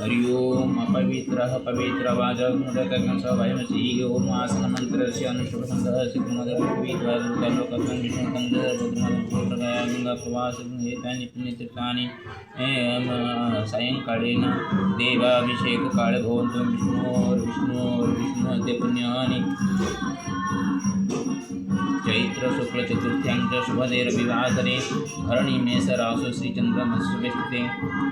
हरि ओम अपवित्रः पवित्रवाचकं स वयमसि ओम आसनमन्त्रस्य अनुष्ठुभसन्धः सिद्धमदविद्वालोकत्वं विष्णुतं गङ्गाप्रवासं एतानि पुण्यतीर्थानि सायङ्कालेन देवाभिषेककाले भवन्तु विष्णोर्ते पुण्यानि चैत्र शुक्ल चतुर्थ्यां च शुभदेरविवासरे भरणी मेषरासु श्रीचन्द्रमस्वेष्टिते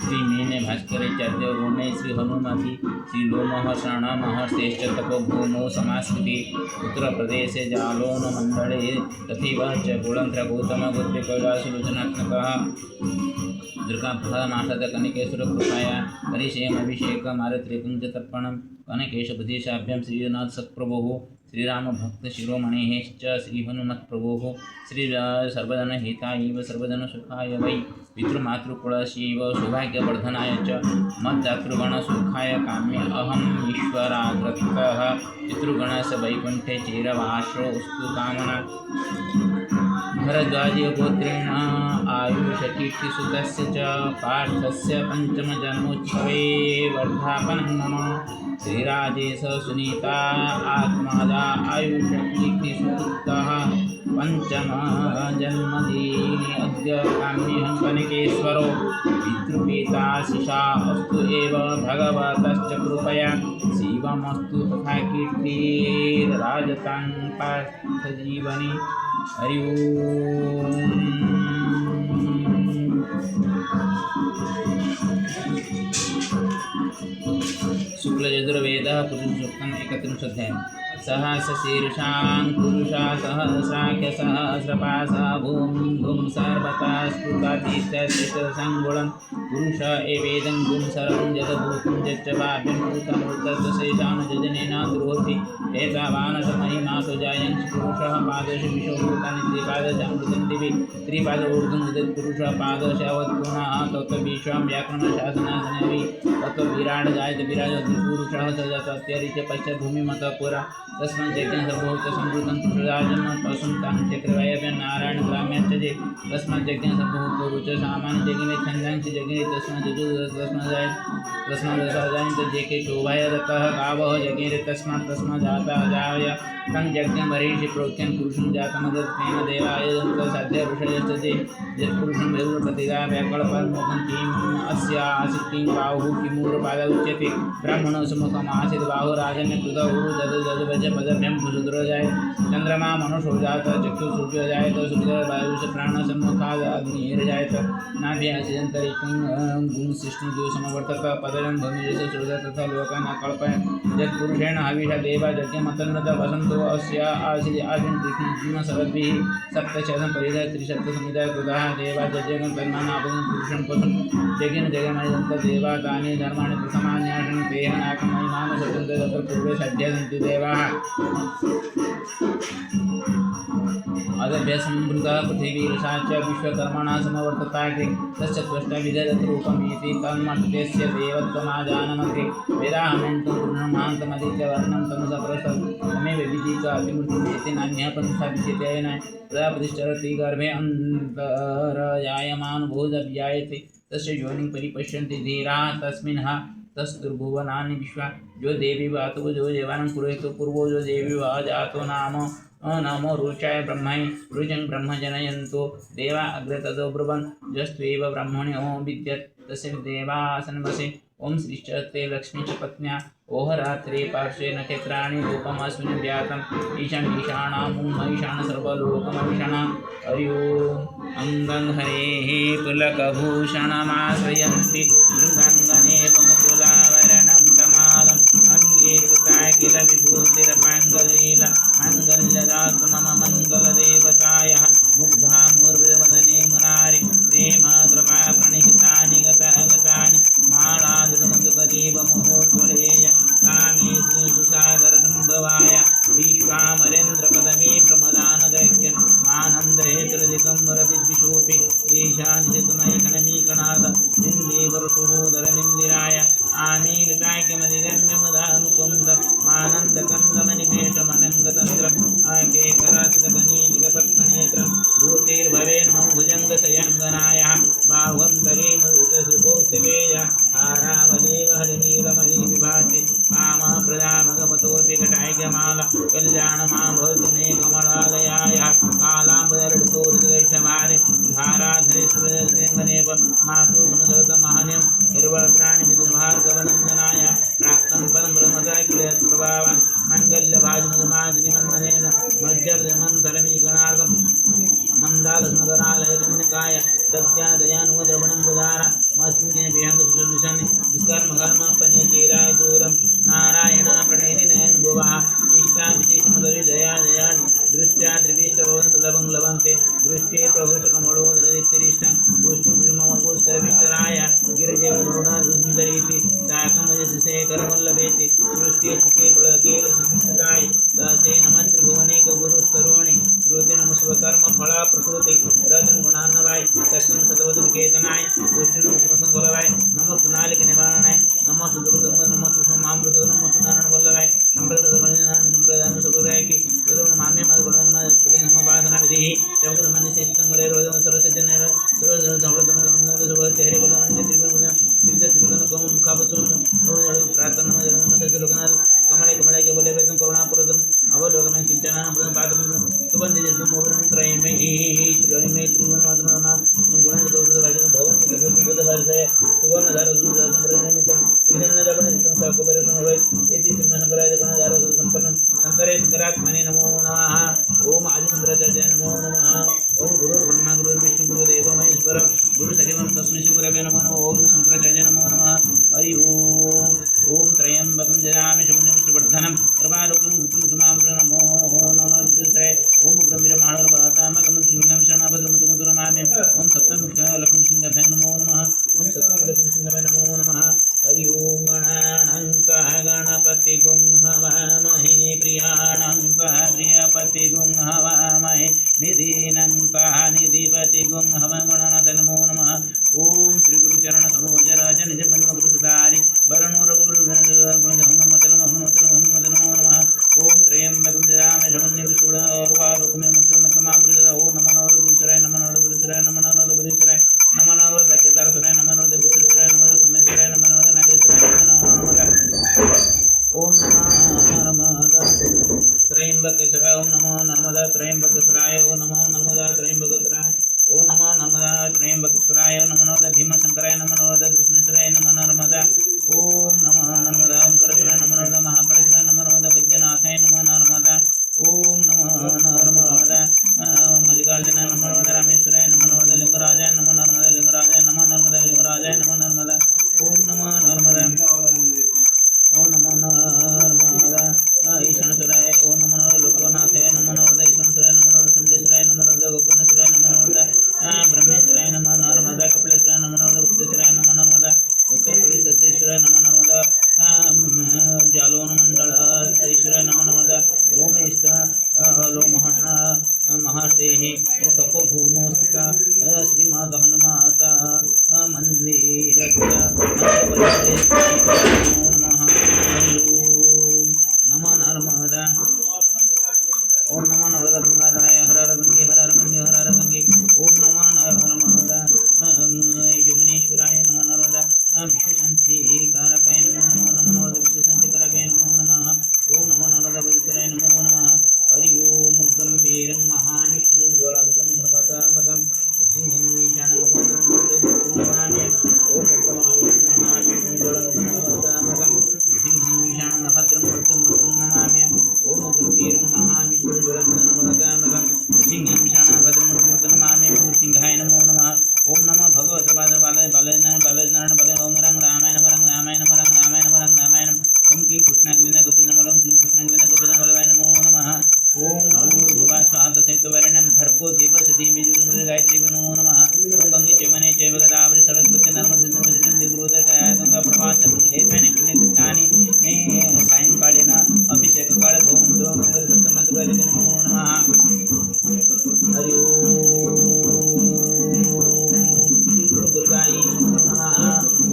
श्रीमीने भास्करे चाद्य रोमे श्री हनुमति श्रीलोमः शरणमहर्षेश्च तपोभूमौ समास्कृति उत्तरप्रदेशे जालोनमण्डले तथैव च गोळन्त्रगौतमगोत्रे कैलासलोचनात्मकः दुर्गाफलमासद कनकेश्वरकृपाया परिचयमभिषेकमारत्रिपुञ्जतर्पणं कनकेशबुद्धीशाभ्यां श्रीनाथ सत्प्रभोः श्रीरामभक्तशिरोमणेश्च श्रीहनुमत्प्रभोः श्री सर्वजनहिताय सर्वजनसुखाय वै पितृमातृकुलस्यैव सौभाग्यवर्धनाय च मद्दातृगणसुखाय काम्ये अहम् ईश्वराग्रतः पितृगणस्य वैकुण्ठे चिरवासोऽस्तु कामना भरद्वाजगोत्रेण आयुषकीर्तिसुतस्य च पार्थस्य पञ्चमजन्मोत्सवे वर्धापनं मम श्रीराजेश सुनीता आत्मादा आयुषकीर्तिसुतः पञ्चमजन्मदिने अद्य काम्येऽहं कनकेश्वरो पितृपिताशिषा अस्तु एव भगवतश्च कृपया शिवमस्तु तथा कीर्तिर्राजतां पार्थजीवने हरि ओम शुक्लयजुर्वेदः पुरुषसूक्तम् 31 अध्याय सहस्रशीर्षां पुरुषा सहस्राख्य सहस्रपाशा भूमिं भूं सर्वथा स्फुटातीत्यसङ्गुणं पुरुष एवेदं गुं सर्वं जगद्भूतं यच्च वाप्यं भूतमृतशेषान् जजनेन द्रोहति एतावानसमहिमासो जायं पुरुषः पादश विश्वभूतानि त्रिपादशामृतं दिवि त्रिपादऊर्ध्वं पुरुषः पादशावत्पुनः तत् विश्वं व्याकरणशासनासनवि तत् विराट जायते विराजपुरुषः स जात्यरिच पश्चात् भूमिमतः पुरा तस्मात् यज्ञं सर्वभूत संवृतं पुरुषराजं पशुं तां चक्रवायव्यं नारायण ग्राम्यं च जे तस्मात् यज्ञं सर्वभूत रुच सामान्य जगिने छन्दांसि जगिने तस्मात् जायन्त जेके शोभाय दत्तः गावः जगिरे तस्मात् जाता अजाय तं यज्ञं बर्हिषि प्रोक्तं पुरुषं जातमदत्तेन देवाय साध्य ऋषयश्च जे यत्पुरुषं वेदप्रतिगा व्याकल्पन्मुखं किम् अस्य आसीत्तिं बाहुः किमूलपाद उच्यते ब्राह्मणो सुमुखमासीत् बाहुराजन्य कृतौ जदजवज पदभ्यं सुद्रोजाय चंद्रमा मनुष्यो जात चक्षु सूर्यो जायत सूर्य वायुष प्राण सम्मुखाद अग्निर्जायत नाभ्यासिदन्तरिक्षं गुणशिष्णुदेव समवर्तत पदजं भूमिरेश सूर्य तथा लोकान् अकल्पयन् यत्पुरुषेण हविषा देवा यज्ञमतन्वत वसन्तो अस्य आसीत् आदिं कृष्णं सरद्भिः सप्तशतं परिधः त्रिशतसमुदाय कृतः देवा यज्ञं कर्माणापदं पुरुषं पशुं यज्ञेन जगमयदन्त देवा तानि धर्माणि प्रथमान्यासं तेन नाकमयिनाम स्वतन्त्र तत्र पूर्वे सद्य सन्ति देवाः अदभ्यसंवृता पृथिवीरसा च विश्वकर्मणा समवर्तताग्रे तस्य त्वष्टा विदधतरूपमेति तन्मर्त्यस्य देवत्वमाजानमग्रे वेदाहमेन्तं पूर्णमान्तमदित्यवर्णं तमसप्रस्थं तमेव विदित अतिमृत्युमेति नान्यः पन्था विद्यते न प्रजापतिश्चरति गर्भे अन्तर्जायमानो बहुधव्यायते तस्य योनिं परिपश्यन्ति धीराः तस्मिन् तस्तुर्भुवनानि विश्वा जो देवी वातो जो देवानं पुरोहितो पूर्वो जो देवी वा जातो नाम नमो रुचाय ब्रह्माय रुचं ब्रह्म जनयन्तो देवा अग्रे ततो ब्रुवन् यस्त्वेव ब्रह्मणे ओम विद्यत् तस्य देवासनमसे ओम श्रीश्चते लक्ष्मी च पत्न्या ओहरात्रे पार्श्वे नक्षत्राणि रूपमस्मिन् व्यातम् ईशानामुं महिषान् सर्वलोकमहिषाणां हरि ओम अङ्गं हरेः पुलकभूषणमाश्रयन्ति मृगाङ्गनेव मुकुलावरणं कमालम् अङ्गे कृताय किल विभूतिरपाङ्गलीला माङ्गल्यदातु मम मङ्गलदेवतायः मुग्धा मूर्तिवदने मुनारि प्रेम कृपा प्रणिहितानि गतानि मालादृमधुकरीव मुहोत्वलेय कामे श्रीसुसागरसम्भवाय विश्वामरेन्द्रपदवी प्रमदानदैक्य मानन्दहेतुरधिकं वरविद्विषोऽपि ईशानिजतुमैकणमीकणाद निन्देवरुषोदरनिन्दिर दुष्कर्मकर्मपनिचीराय दूरं नारायण प्रणयति नयन भुवः इष्टाविशेषमुदरि जया जया दृष्ट्या त्रिविष्टभवन् सुलभं लभन्ते दृष्टे प्रभुषकमणोदरिष्टं पुष्टिममपुष्करविष्टराय गिरिजेव करुणादुसुन्दरीति साकं वजशेखरवल्लभेति सृष्टे सुखे कुलकेलसंस्कृताय दासे नमस्त्रिभुवनेकगुरुस्तरुणि श्रुति नम शुभकर्मफला प्रसूति रत्न गुणान्नवाय सक्षम सतवदुर्केतनाय पुष्टिनुप्रसंगवल्लभाय नमो सुनालिक निवारणाय नमो सुदुर्गंग नमो सुमामृत नमो सुनारायण वल्लभाय संप्रदान संप्रदान सबरायकी माम्य मदगुणन कठिन समपादना विधि चौकदमन शेषंगरे रोदम सरसजन सुरधवदम सुबतेहरे बलमन त्रिगुण त्रिगुण कम मुखापसुन प्रार्थना नमः सत्य लोकनाथ कमले कमले के बोले वेदन करुणा पुरदन अवलोकन सिंचना पुरदन पादम सुबंध जसम मोहन त्रयमे त्रिगुण मात्र नाम गुण गौरव भाजन भवन के बुद्ध भाषय सुवर्ण धार सुंदर संप्रदानिकम त्रिजन जपन संसा को परिश्रम होय एति सिमन कराय गुण धार संपन्न शंकरे शंकरात्मने नमो नमः ओम आदि शंकराचार्य नमो नमः ओम गुरु ब्रह्मा गुरु विष्णु गुरु देव महेश्वर गुरु सखिमं तस्मै श्री गुरवे नमो नमः ओम शंकराचार्य नमो नमः हरि ओम त्र्यंबकं जयामि शमनं वर्धनम सर्वारोग्यं मुक्तिमुक्तिमामृतं नमो नमः ओम ब्रह्मणर्पतामकं सिंहं शरणभद्रमुतमुतुरमामि ओम सप्तमुखलक्ष्मीसिंहाभ्यां नमो नमः ओम सप्तमुखलक्ष्मीसिंहाभ्यां नमो नमः हरि ओम गणानां गणपतिगुं हवामहे प्रियाणां प्रियपतिगुं हवामहे निधीनां निधिपतिगुं हवगणनाथ नमो नमः ओम श्री गुरुचरण सरोज राज निज मन्मगुरुसुधारि वरणोरगुरुगुणसंगमत नमो नमः ओम त्र्यंबकं जयामि शमनं विष्णुर्वारुकमे मुक्तमकमामृत ओम नमो नमः नमो नमः नमो नमः दक्षितारसुराय नमो नमः विश्वेश्वराय नमो नमः सोमेश्वराय नमो नमः नागेश्वराय नमो नमः ओम नमः त्र्यंबकेश्वराय ओम नमो नर्मदा त्र्यंबकेश्वराय ओम नमो नर्मदा त्र्यंबकेश्वराय ओम नमो नर्मदा त्र्यंबकेश्वराय नमो नमः भीमशंकराय नमो नमः कृष्णेश्वराय नमो नर्मदा ओम नमो नर्मदा ओंकारेश्वराय नमो नमः महाकालेश्वराय नमो नमः वैद्यनाथाय नमो नर्मदा ओम नमो नर्मदा मल्लिकार्जुनाय नमो नमः रामेश्वराय नमो नमः लिंगराजाय नमो नर्मदा लिंगराजाय नमो नर्मदा लिंगराजाय नमो नर्मदा ओम नमो नर्मदा ओम नमो नर्मदा ईशानेश्वराय ओम नमो लोकनाथाय नमो नमः ईशानेश्वराय नमो नमः संदेश्वराय नमो नमः गोकर्णेश्वराय नमो नमः ब्रह्मेश्वराय नमो नमः कपिलेश्वराय नमो नमः गुप्तेश्वराय नमो नमः उत्तर प्रदेशेश्वराय नमो नमः जालवनमंडलेश्वराय नमो नमः रोमेश्वर लोमहर्षण महर्षेः तपोभूमोस्थिता श्रीमाता हनुमाता मंदिरस्य नमो नर्मदा ओम नमो नर्मदा गंगाधराय हर हर गंगे हर हर गंगे हर हर गंगे ओम नमो नर्मदा यमुनेश्वराय नमो नर्मदा विश्वशांति कारकाय नमो नमः विश्वशांति कारकाय नमो नमः ओम नमो नर्मदा विश्वराय नमो नमः हरि ओम गंभीरं महाविष्णुं ज्वलन्तं सर्वतोमुखं सिंहं ईशानमुखं ओम गंभीरं महाविष्णुं ज्वलन्तं सर्वतोमुखं सिंहं ईशानभद्रं मूर्तिं नमामि ओम गंभीरं महाविष्णुं ज्वलन्तं सर्वतोमुखं सिंहं ईशानभद्रं नमामि सिंहाय नमो नमः ओम नमः भगवते बालनारायण बाले ओम रंग रामाय नमः रंग रामाय नमः रंग रामाय नमः रंग रामाय नमः ओम क्लीं कृष्णाय गोविंदाय गोपीनाथाय क्लीं कृष्णाय गोविंदाय गोपीनाथाय नमो नमः ओम भूर्भुवः स्वः तत्सवितुर्वरेण्यं भर्गो देवस्य धीमहि धियो गायत्री नमो नमः ओम गंगे चैवने चैव गोदावरी सरस्वती नर्मदे सिन्धु गोदावरी गंगा प्रवासे एतानि पुण्यतीर्थानि सायंकालेन अभिषेककाले भवन्तो गंगा सप्तमातुर्वरेण्यं नमो नमः हरि ओम दुर्गायै नमो नमः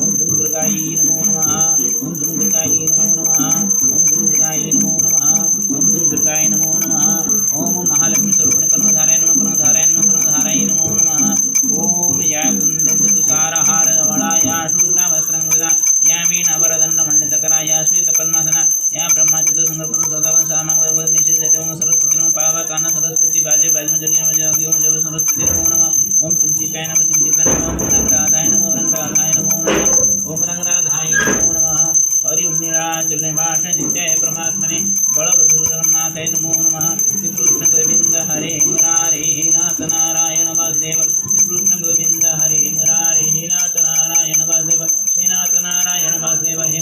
ओम दुर्गायै नमो नमः ओम दुर्गायै नमो नमः ओम दुर्गायै नमो नमः ओम दुर्गायै नमो नमः ओम महालक्ष्मी स्वरूपिणी कर्णधाराय नमः कर्णधाराय नमः कर्णधाराय नमो नमः ओम या कुंदं तुषारहार वळा या शुभ्रवस्त्रं वृदा या मे